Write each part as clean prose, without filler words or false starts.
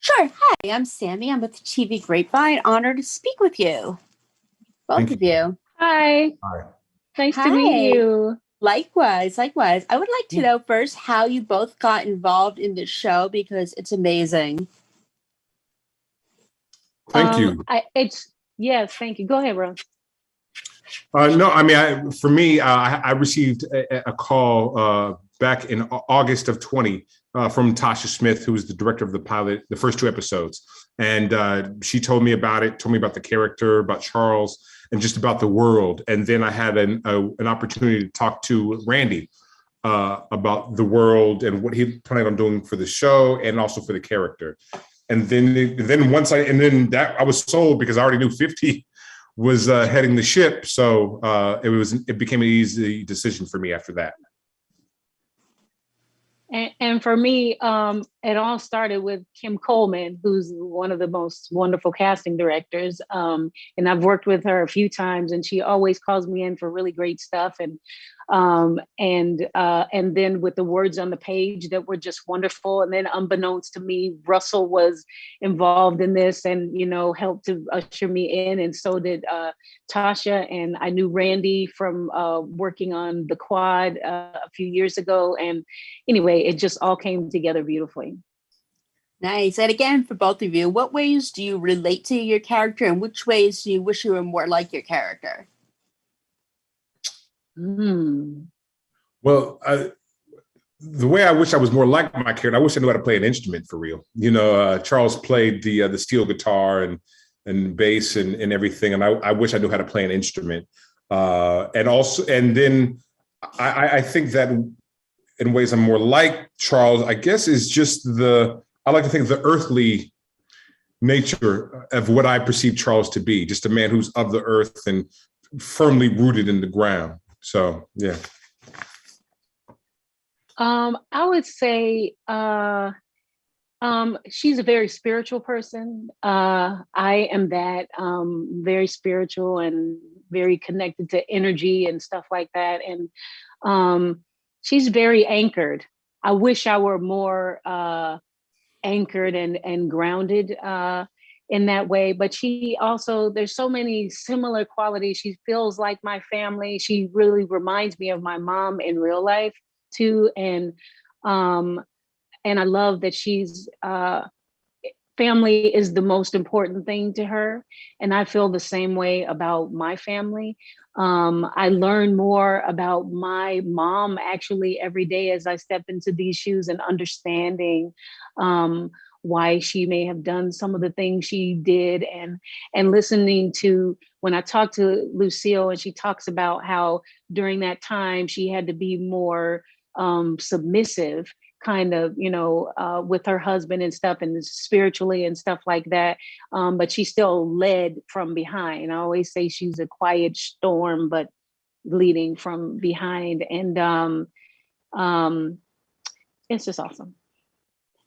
Sure. Hi, I'm Sammy. I'm with the TV Grapevine. Honored to speak with you, both Thank you. of you. Hi, All right. nice to meet Hi. you. Likewise, likewise. I would like to Yeah. know first how you both got involved in this show because it's amazing. Thank you. It's yes, thank you. Go ahead, Rose. No, I mean, for me, I received a call back in August of 20 from Tasha Smith, who was the director of the pilot, the first two episodes. And she told me about it, told me about the character, about Charles, and just about the world. And then I had an opportunity to talk to Randy about the world and what he planned on doing for the show and also for the character. And then once I was sold because I already knew 50 was heading the ship. So it became an easy decision for me after that. And for me, it all started with Kim Coleman, who's one of the most wonderful casting directors. And I've worked with her a few times, and she always calls me in for really great stuff. And then with the words on the page that were just wonderful. And then unbeknownst to me, Russell was involved in this and, helped to usher me in. And so did Tasha. And I knew Randy from working on the quad a few years ago. And anyway, it just all came together beautifully. Nice. And again, for both of you, what ways do you relate to your character and which ways do you wish you were more like your character? Well, the way I wish I was more like my character, I wish I knew how to play an instrument for real. Charles played the steel guitar and bass and everything, and I wish I knew how to play an instrument. And then I think that in ways I'm more like Charles, I guess, is just I like to think of the earthly nature of what I perceive Charles to be, just a man who's of the earth and firmly rooted in the ground. So, yeah. I would say she's a very spiritual person. I am that, very spiritual and very connected to energy and stuff like that. And she's very anchored. I wish I were more anchored and grounded in that way. But she also, there's so many similar qualities. She feels like my family. She really reminds me of my mom in real life too. And I love that she's family is the most important thing to her. And I feel the same way about my family. I learn more about my mom actually every day as I step into these shoes and understanding why she may have done some of the things she did, and listening to when I talk to Lucille and she talks about how during that time she had to be more submissive kind of, with her husband and stuff and spiritually and stuff like that. But she still led from behind. I always say she's a quiet storm, but leading from behind. And it's just awesome.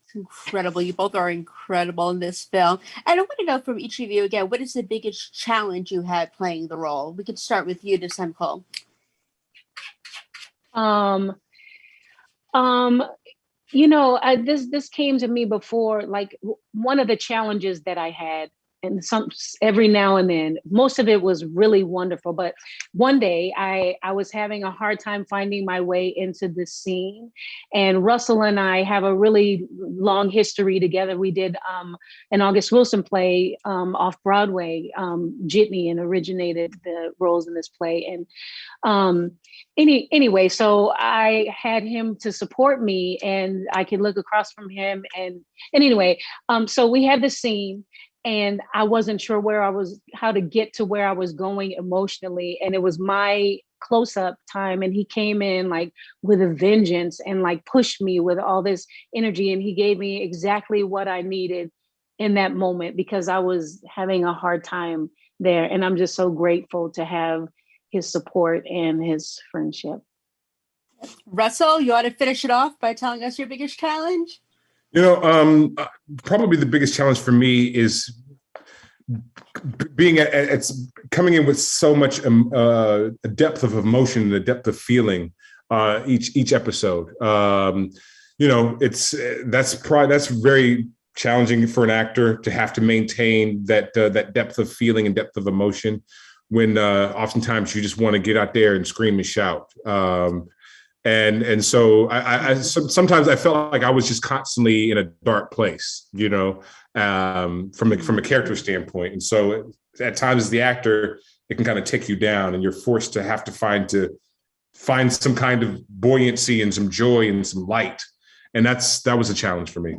It's incredible. You both are incredible in this film. And I want to know from each of you again, what is the biggest challenge you had playing the role? We could start with you, Nicole. This came to me before, like one of the challenges that I had, and every now and then, most of it was really wonderful. But one day I was having a hard time finding my way into this scene. And Russell and I have a really long history together. We did an August Wilson play off Broadway, Jitney, and originated the roles in this play. And anyway, so I had him to support me and I could look across from him. And anyway, so we had the scene. And I wasn't sure how to get to where I was going emotionally. And it was my close-up time. And he came in like with a vengeance and like pushed me with all this energy. And he gave me exactly what I needed in that moment because I was having a hard time there. And I'm just so grateful to have his support and his friendship. Russell, you want to finish it off by telling us your biggest challenge? Probably the biggest challenge for me is it's coming in with so much a depth of emotion, a depth of feeling each episode. That's very challenging for an actor to have to maintain that depth of feeling and depth of emotion when oftentimes you just want to get out there and scream and shout. And so sometimes I felt like I was just constantly in a dark place, from a character standpoint. And so at times as the actor, it can kind of take you down, and you're forced to have to find some kind of buoyancy and some joy and some light. And that was a challenge for me.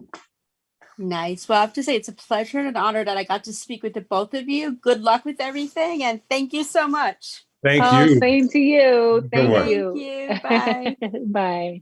Nice. Well, I have to say it's a pleasure and an honor that I got to speak with the both of you. Good luck with everything, and thank you so much. Thank you. Same to you. Good one. Thank you. Thank you. Bye. Bye.